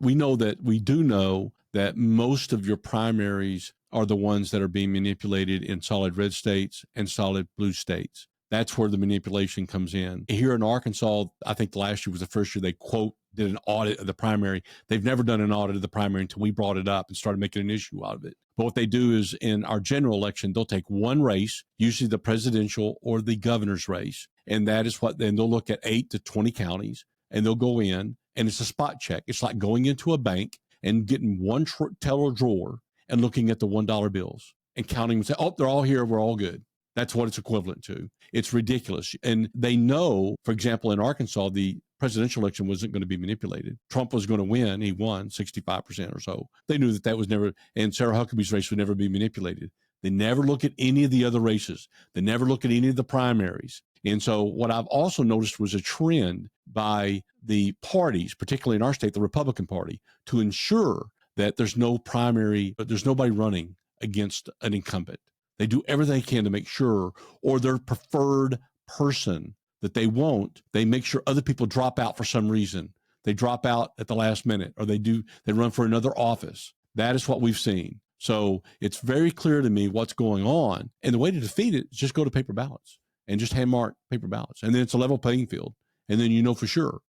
we do know that most of your primaries are the ones that are being manipulated in solid red states and solid blue states. That's where the manipulation comes in. Here in Arkansas, I think last year was the first year they, quote, did an audit of the primary. They've never done an audit of the primary until we brought it up and started making an issue out of it. But what they do is in our general election, they'll take one race, usually the presidential or the governor's race, and that is what, then they'll look at 8 to 20 counties, and they'll go in, and it's a spot check. It's like going into a bank and getting one teller drawer and looking at the $1 bills and counting and say, oh, they're all here, we're all good. That's what it's equivalent to. It's ridiculous. And they know, for example, in Arkansas, the presidential election wasn't going to be manipulated. Trump was going to win. He won 65% or so. They knew that was never, and Sarah Huckabee's race would never be manipulated. They never look at any of the other races. They never look at any of the primaries. And so what I've also noticed was a trend by the parties, particularly in our state, the Republican Party, to ensure that there's no primary, but there's nobody running against an incumbent. They do everything they can to make sure, or their preferred person that they won't, they make sure other people drop out for some reason. They drop out at the last minute, or they run for another office. That is what we've seen. So it's very clear to me what's going on. And the way to defeat it is just go to paper ballots and just hand mark paper ballots. And then it's a level playing field. And then you know for sure